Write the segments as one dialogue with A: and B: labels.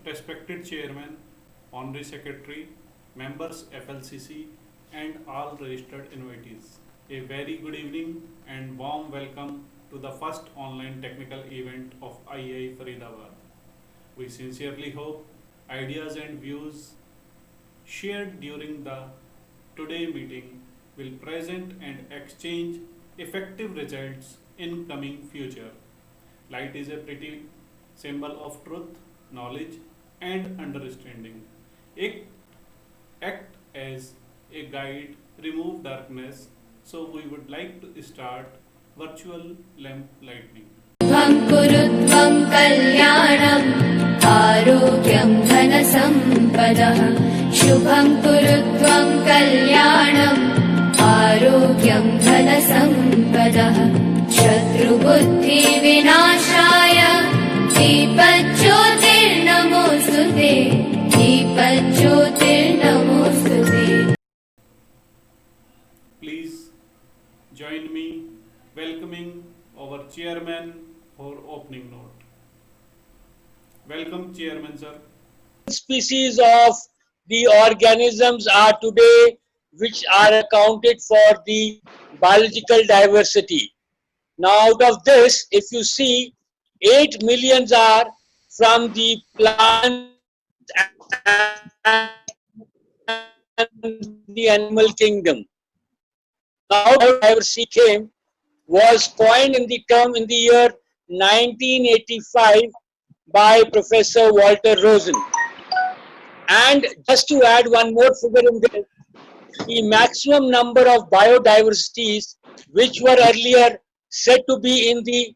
A: respected Chairman, Honorary Secretary, members FLCC, and all registered invitees. A very good evening and warm welcome to the first online technical event of IAI Faridabad. We sincerely hope ideas and views shared during the today meeting will present and exchange effective results in coming future. Light is a pretty symbol of truth, knowledge, and understanding. It act as a guide, remove darkness. So we would like to start virtual lamp lighting.
B: कुरुत्वं कल्याणम् आरोग्यं धनसम्पदः शुभं कुरुत्वं कल्याणम् आरोग्यं धनसम्पदः शत्रुबुद्धिविनाशाय दीपज्योतिर्नमोऽस्तुते दीपज्योतिर्नमोऽस्तुते.
A: Please join me welcoming our chairman for opening note. Welcome, Chairman, sir.
C: Species of the organisms are today which are accounted for the biological diversity. Now out of this, if you see, 8 millions are from the plant and the animal kingdom. Now biodiversity came was coined in the term in the year 1985 by Professor Walter Rosen. And just to add one more figure in this, the maximum number of biodiversities which were earlier said to be in the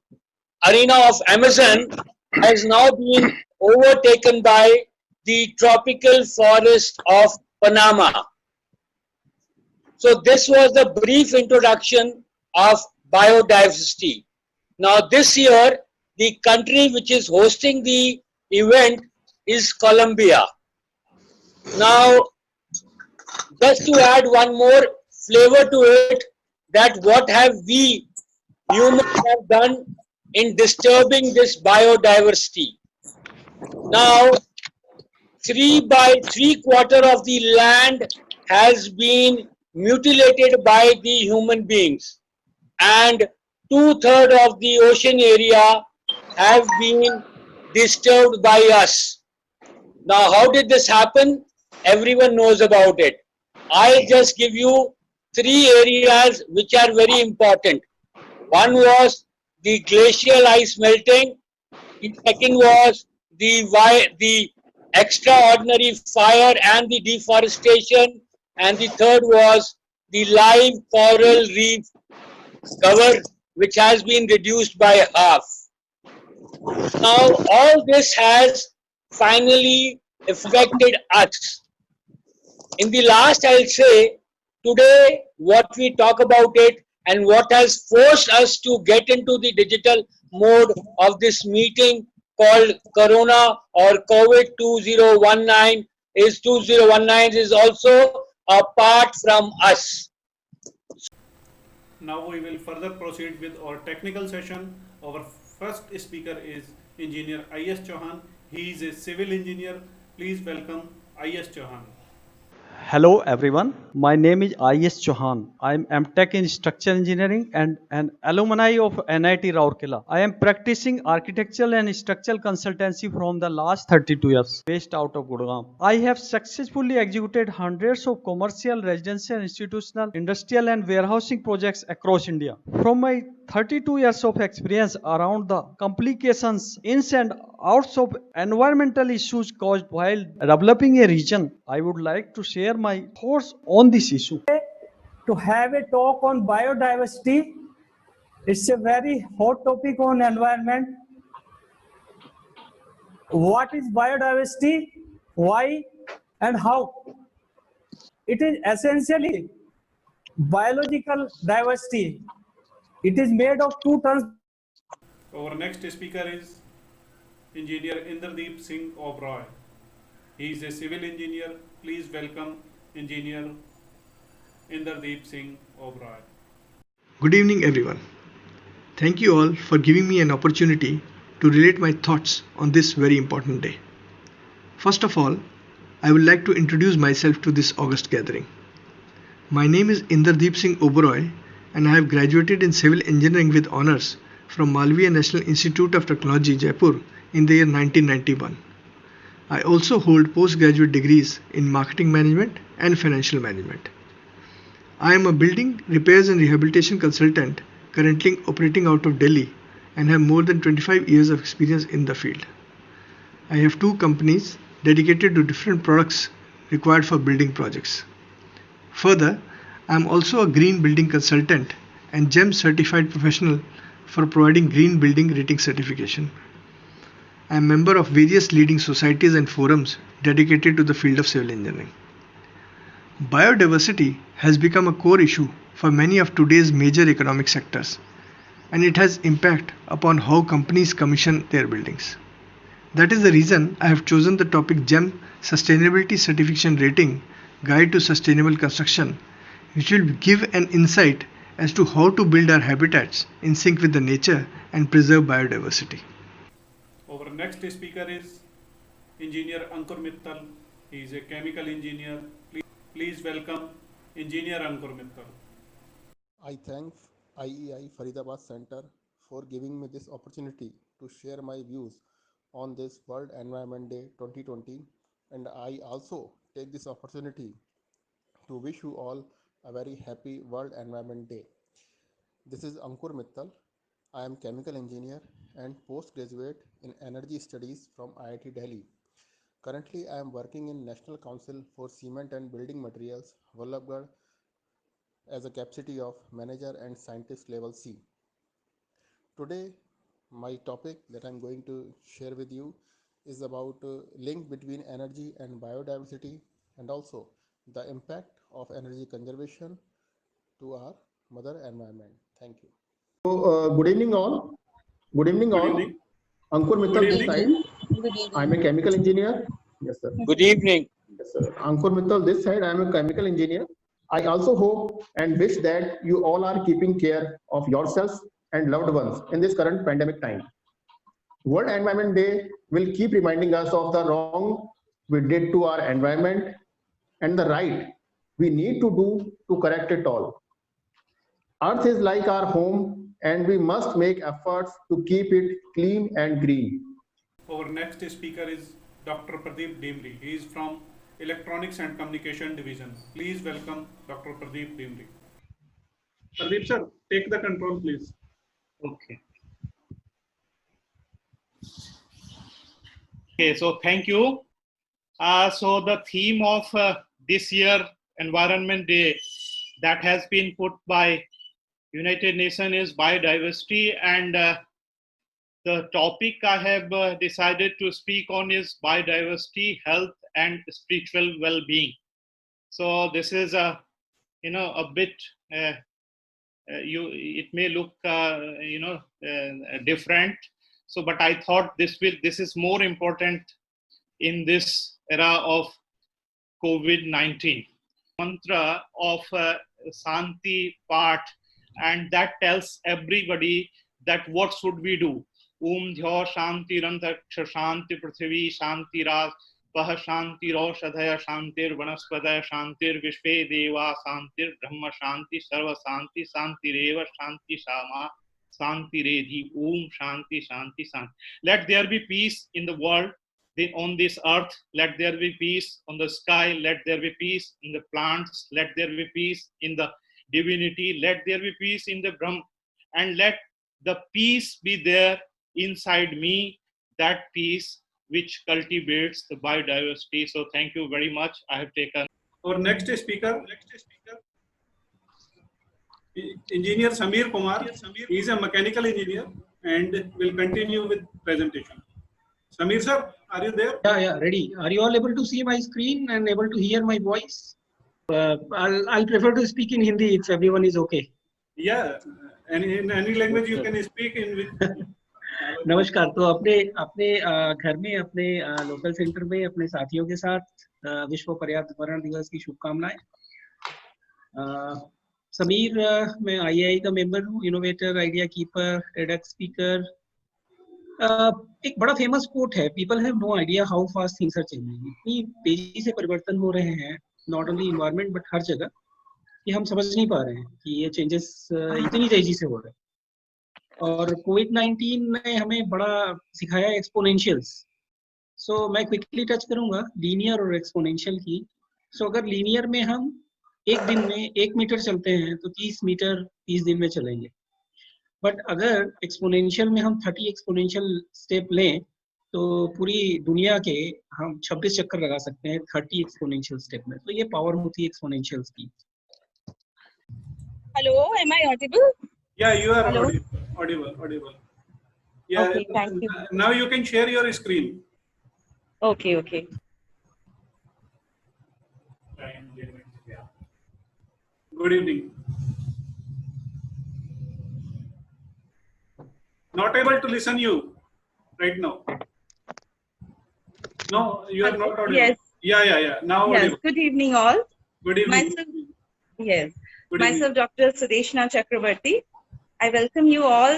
C: arena of Amazon has now been overtaken by the tropical forest of Panama. So this was the brief introduction of biodiversity. Now this year, the country which is hosting the event is Colombia. Now, just to add one more flavor to it, that what have we humans have done in disturbing this biodiversity. Now, 3/3 of the land has been mutilated by the human beings, and 2/3 of the ocean area have been disturbed by us. Now, how did this happen? Everyone knows about it. I'll just give you 3 areas which are very important. One was the glacial ice melting. The second was the extraordinary fire and the deforestation. And the third was the live coral reef cover, which has been reduced by half. Now, all this has finally affected us. In the last, I'll say, today, what we talk about it and what has forced us to get into the digital mode of this meeting called Corona or COVID 2019 is also apart from us.
A: Now we will further proceed with our technical session. Our first speaker is Engineer I.S. Chauhan. He is a civil engineer. Please welcome I.S. Chauhan.
D: Hello everyone, my name is I.S. Chauhan. I am MTech in Structural Engineering and an alumni of NIT Rourkela. I am practicing architectural and structural consultancy from the last 32 years, based out of Gurgaon. I have successfully executed hundreds of commercial, residential, institutional, industrial and warehousing projects across India. From my 32 years of experience around the complications, ins and outs of environmental issues caused while developing a region, I would like to share my thoughts on this issue.
E: To have a talk on biodiversity, it's a very hot topic on environment. What is biodiversity, why and how? It is essentially biological diversity. It is made of 2 terms.
A: Our next speaker is Engineer Inderdeep Singh Oberoi. He is a civil engineer. Please welcome Engineer Inderdeep Singh Oberoi.
F: Good evening, everyone. Thank you all for giving me an opportunity to relate my thoughts on this very important day. First of all, I would like to introduce myself to this august gathering. My name is Inderdeep Singh Oberoi and I have graduated in civil engineering with honors from Malviya National Institute of Technology, Jaipur in the year 1991. I also hold postgraduate degrees in marketing management and financial management. I am a building repairs and rehabilitation consultant currently operating out of Delhi and have more than 25 years of experience in the field. I have 2 companies dedicated to different products required for building projects. Further, I am also a green building consultant and GEM certified professional for providing green building rating certification. I am a member of various leading societies and forums dedicated to the field of civil engineering. Biodiversity has become a core issue for many of today's major economic sectors, and it has impact upon how companies commission their buildings. That is the reason I have chosen the topic GEM Sustainability Certification Rating Guide to Sustainable Construction, which will give an insight as to how to build our habitats in sync with the nature and preserve biodiversity.
A: Our next speaker is Engineer Ankur Mittal. He is a chemical engineer. Please welcome Engineer Ankur Mittal.
G: I thank IEI Faridabad Center for giving me this opportunity to share my views on this World Environment Day 2020, and I also take this opportunity to wish you all a very happy World Environment Day. This is Ankur Mittal. I am chemical engineer and postgraduate in energy studies from IIT Delhi. Currently, I am working in National Council for Cement and Building Materials, Vallabhgarh, as a capacity of manager and scientist level C. Today, my topic that I'm going to share with you is about link between energy and biodiversity, and also the impact of energy conservation to our mother environment. Thank you. So, good evening all. Good evening all.
A: evening.
G: Ankur Mittal this side. I'm a chemical engineer. Yes, sir.
C: Good evening.
G: Yes, sir. Ankur Mittal this side. I'm a chemical engineer. I also hope and wish that you all are keeping care of yourselves and loved ones in this current pandemic time. World Environment Day will keep reminding us of the wrong we did to our environment and the right we need to do to correct it all. Earth is like our home and we must make efforts to keep it clean and green.
A: Our next speaker is Dr. Pradeep Dimri. He is from Electronics and Communication Division. Please welcome Dr. Pradeep Dimri. Pradeep sir, take the control please.
H: Okay. Okay, so thank you. So the theme of this year Environment Day that has been put by United Nations is biodiversity, and the topic I have decided to speak on is biodiversity, health, and spiritual well-being. So this is a bit it may look different. So, but I thought this is more important in this era of COVID-19. Mantra of Santi Path, and that tells everybody that what should we do. Dhyo Shanti Rantaksha Shanti Prithvi Shanti Raj Pah Shanti Roshadhaya Shantir Vanaspadaya Shantir Vishve Deva Shantir Brahma Shanti Sarva Shanti Shanti Reva Shanti Sama Shanti Redhi Om Shanti Shanti Shanti. Let there be peace in the world, on this earth. Let there be peace on the sky. Let there be peace in the plants. Let there be peace in the divinity. Let there be peace in the Brahma. And let the peace be there inside me, that peace which cultivates the biodiversity. So thank you very much. I have taken.
A: Our next speaker, Engineer Samir Kumar. He is a mechanical engineer and will continue with presentation. Samir sir, are you there?
I: Yeah, ready. Are you all able to see my screen and able to hear my voice? I'll prefer to speak in Hindi if everyone is okay.
A: Yeah, and in any language you can speak in with.
I: नमस्कार. तो अपने घर में, अपने local centre में अपने साथियों के साथ विश्व पर्यावरण दिवस की शुभकामनाएं. समीर, मैं IAI का मेंबर हूँ, innovator, idea keeper, TEDx speaker, एक बड़ा फेमस कोट है, people have no idea how fast things are changing. इतनी तेजी से परिवर्तन हो रहे हैं, नॉट ओनली इन्वायरमेंट बट हर जगह, कि हम समझ नहीं पा रहे हैं कि ये चेंजेस इतनी तेजी से हो रहे हैं। और कोविड-19 ने हमें बड़ा सिखाया एक्सपोनेंशियल्स। सो मैं क्विकली टच करूंगा लीनियर और एक्सपोनेंशियल की। सो अगर लीनियर में हम एक दिन में 1 मीटर चलते हैं तो 30 मीटर 30 दिन में चलेंगे। बट अगर एक्सपोनेंशियल में हम 30 एक्सपोनेंशियल स्टेप लें तो पूरी दुनिया के हम 26 चक्कर लगा सकते हैं 30 एक्सपोनेंशियल स्टेप में। तो ये पावर होती है एक्सपोनेंशियल्स की।
J: Hello, am I audible?
A: Yeah, you are
J: Hello.
A: audible. Yeah.
J: Okay, thank you.
A: Now you can share your screen.
J: Okay.
A: Good evening. Not able to listen you right now. No, you are not audible.
J: Yes.
A: Yeah. Now
J: Yes.
A: audible.
J: Good evening, all.
A: Good evening.
J: Yes.
A: Good
J: Myself, Dr. Sudeshna Chakrabarti. I welcome you all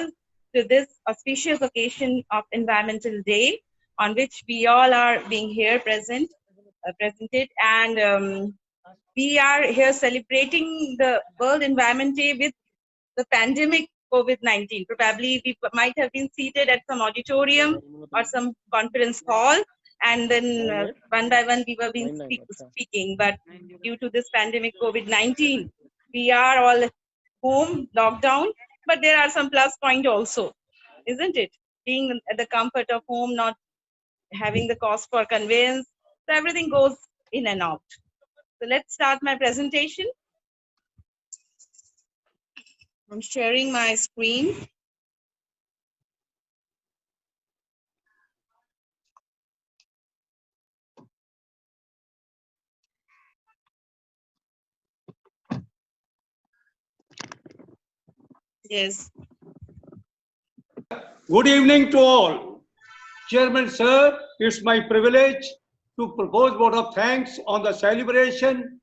J: to this auspicious occasion of Environmental Day, on which we all are being here presented, and we are here celebrating the World Environment Day with the pandemic COVID-19. Probably we might have been seated at some auditorium or some conference hall, and then one by one we were being speaking. But due to this pandemic COVID-19, we are all at home, lockdown. But there are some plus point also, isn't it? Being at the comfort of home, not having the cost for conveyance, so everything goes in and out. So let's start my presentation. I'm sharing my screen. Yes.
C: Good evening to all. Chairman sir, it's my privilege to propose vote of thanks on the celebration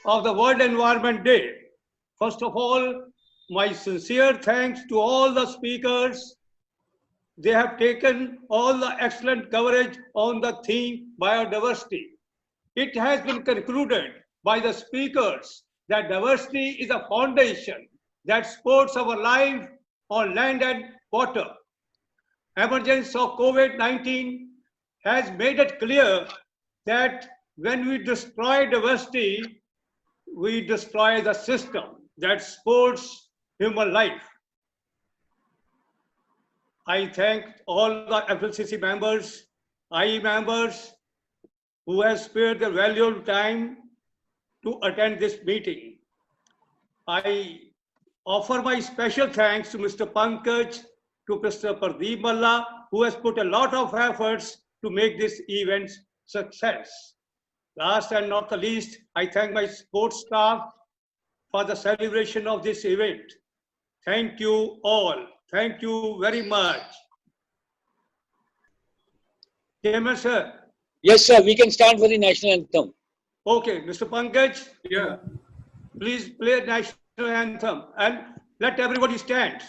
C: of the World Environment Day. First of all, my sincere thanks to all the speakers. They have taken all the excellent coverage on the theme biodiversity. It has been concluded by the speakers that diversity is a foundation that supports our life on land and water. Emergence of COVID-19 has made it clear that when we destroy diversity, we destroy the system that supports human life. I thank all the FLCC members, IE members who have spared their valuable time to attend this meeting. I offer my special thanks to Mr. Pankaj, to Mr. Pradeep Malla, who has put a lot of efforts to make this event success. Last and not the least, I thank my support staff for the celebration of this event. Thank you all. Thank you very much. Chairman sir. Yes, sir. We can stand for the national anthem. Okay, Mr. Pankaj.
A: Yeah.
C: Please play national anthem and let everybody stand.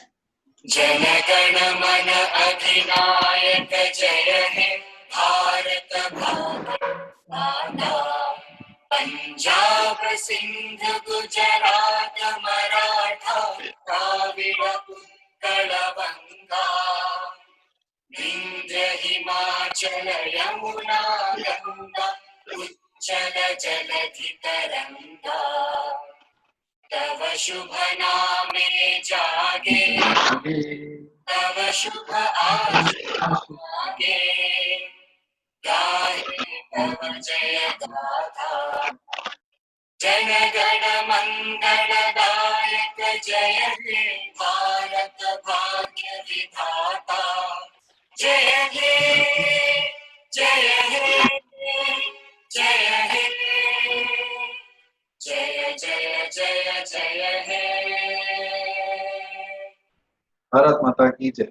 K: Jana Gana मन अधिनायक जय हे भारत माता। पंजाब सिंध गुजरात मराठा द्राविड़ उत्कल बंगा। विंध्य हिमाचल यमुना गंगा उच्चल जलधि तरंगा। तव शुभ नामे जागे तव शुभ आगे गाहे तव जय गाथा। जन गण मंगल दायक जय हे भारत भाग्य विधाता। जय हे जय हे जय हे जय जय जय जय हे।
L: भारत माता की जय।